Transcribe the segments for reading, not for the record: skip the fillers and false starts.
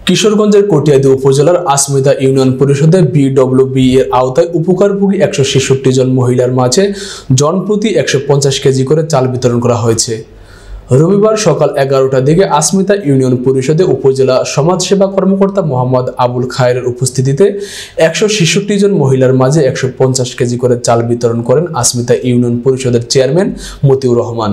কিশোরগঞ্জের কটিয়াদী উপজেলার আসমিতা ইউনিয়ন পরিষদে বিডব্লিউবি এর আওতায় উপকারভোগী ১৬৬ জন মহিলার মাঝে জনপ্রতি ১৫০ কেজি করে চাল বিতরণ করা হয়েছে। রবিবার সকাল ১১টার দিকে আসমিতা ইউনিয়ন পরিষদে উপজেলা সমাজসেবা কর্মকর্তা মোহাম্মদ আবুল খায়েরের উপস্থিতিতে ১৬৬ জন মহিলার মাঝে ১৫০ কেজি করে চাল বিতরণ করেন আসমিতা ইউনিয়ন পরিষদের চেয়ারম্যান মতিউর রহমান।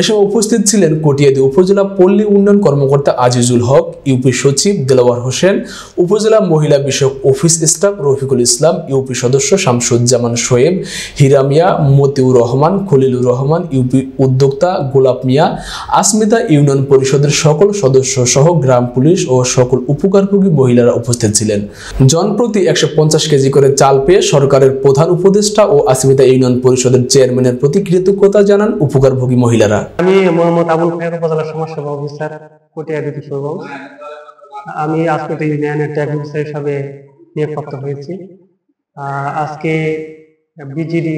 এসব উপস্থিত ছিলেন কটিয়াদী উপজেলা পল্লী উন্নয়ন কর্মকর্তা আজিজুল হক, ইউপি সচিব দেলাওয়ার হোসেন, উপজেলা মহিলা বিষয়ক office staff Rafiqul Islam, UP সদস্য শামসুজ্জামান শোয়েব, হিরামিয়া, মতিউর রহমান, খলিলুর রহমান, ইউপি উদ্যোক্তা গোলাপ মিয়া, আসমিতা ইউনিয়ন পরিষদের সকল সদস্য সহ গ্রাম পুলিশ ও সকল উপকারভোগী মহিলারা উপস্থিত ছিলেন। জনপ্রতি ১৫০ কেজি করে চাল পেয়ে সরকারের প্রধান উপদেষ্টা ও আসমিতা ইউনিয়ন পরিষদের চেয়ারম্যানের প্রতি কৃতজ্ঞতা জানান উপকারভোগী মহিলারা। আমি মোহাম্মদ আবুল খায়ের, উপজেলা সমাজসেবা অফিসার, কটিয়াদী কিশোরগঞ্জ। আমি আসমিতা ইউনিয়নের ট্যাগ অফিসার হিসাবে নিয়োগপ্রাপ্ত হয়েছি। আজকে বিজিডি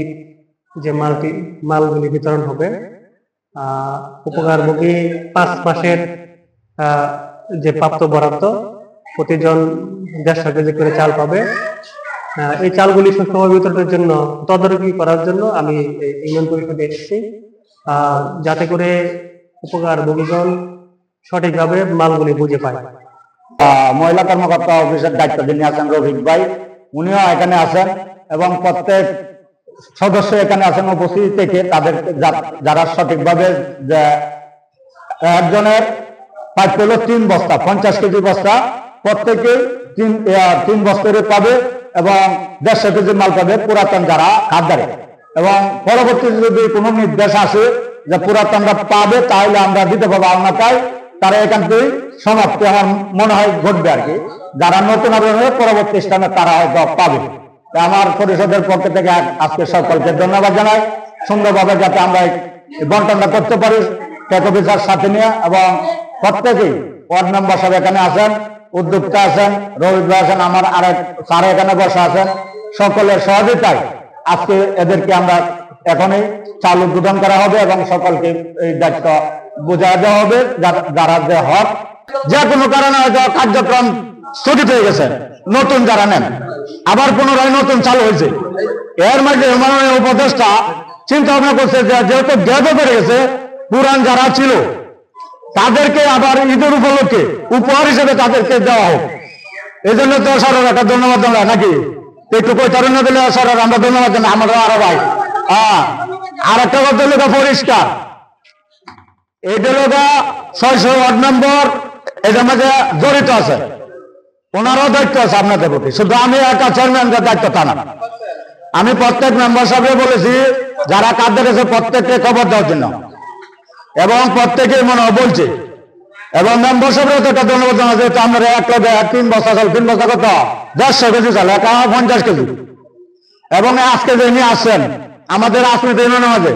যে মালগুলি বিতরণ হবে, উপকারভোগী ৫ মাসের যে প্রাপ্ত বরাদ্দ প্রতিজন ১৫০ কেজি করে চাল পাবে। এই চালগুলি সুষ্ঠুভাবে বিতরণের জন্য তদারকি করার জন্য আমি ইউনিয়ন পরিষদে এসেছি, যাতে করে উপকারভোগীগণ সঠিকভাবে মালগুলি বুঝে পায়। মহিলা কর্মকর্তা অফিসের দায়িত্ব যিনি আছেন রফিক ভাই, উনিও এখানে আছেন এবং প্রত্যেক সদস্য এখানে আছেন উপস্থিত থেকে তাদের যারা সঠিকভাবে একজনের প্রাপ্য হলো ৩ বস্তা ৫০ কেজি বস্তা, প্রত্যেকে ৩ বস্তা পাবে এবং ১৫০ কেজি মাল পাবে পুরাতন যারা খাদ্যারে। এবং পরবর্তীতে যদি কোনো নির্দেশ আসে যে পুরাতনরা পাবে তাহলে আমরা দিতে পারবো, অন্যথায় তারা এখান থেকে সমাপ্তি আমার মনে হয় ঘটবে আর কি। যারা নতুন হবে পরবর্তী স্থানে তারা হয়তো পাবে। আমার পরিষদের পক্ষ থেকে আজকে সকলকে ধন্যবাদ জানাই। সুন্দরভাবে যাতে আমরা বন্টনটা করতে পারি ট্যাগ অফিসার সাথে নিয়ে, এবং প্রত্যেকেই ওয়ার্ড মেম্বার সব এখানে আছেন, উদ্যোক্তা আছেন, রবি আছেন, আমার আরেক স্যার এখানে বসে আছেন। সকলের সহযোগিতায় আজকে এদেরকে আমরা এখনই চাল উদ্বোধন করা হবে এবং সকলকে এই দায়িত্ব বোঝা দেওয়া হবে। যারা যে হক যে কোনো কারণে হয়তো কার্যক্রম স্থগিত হয়ে গেছে, নতুন যারা নেন আবার পুনরায় নতুন চালু হয়েছে, এর মধ্যে মাননীয় উপদেষ্টা চিন্তা ভাবনা করছে যে যেহেতু গ্যাপ বেড়ে গেছে, পুরান যারা ছিল তাদেরকে আবার ঈদের উপলক্ষে উপহার হিসেবে তাদেরকে দেওয়া হোক। এই জন্য তো সরকার একটা ধন্যবাদ জানাই নাকি, একটু কৈতারণ্য দিলে সরকার আমরা ধন্যবাদ জানাই। আমাদের আরো ভাই আর একটা কথা লোক পরিষ্কার, এইটা লোক ৬০০ ওয়ার্ড নম্বর এটার মাঝে জড়িত আছে, ওনারও দায়িত্ব আছে আপনাদের প্রতি। শুধু আমি একা চেয়ারম্যানের দায়িত্ব তা না, আমি প্রত্যেক মেম্বার সাহেব বলেছি যারা কাদের আছে প্রত্যেককে খবর দেওয়ার জন্য, এবং প্রত্যেকে মনে বলছে। এবং মেম্বার সাহেবের একটা ধন্যবাদ জানা যেহেতু আমরা ১ লগে ৩ বস্তা চাল, ৩ বস্তা কত ১৫০ কেজি চাল, ৫০ কেজি। এবং আজকে যে নিয়ে আসছেন আমাদের আসমিতা ইউনিয়নের মাঝে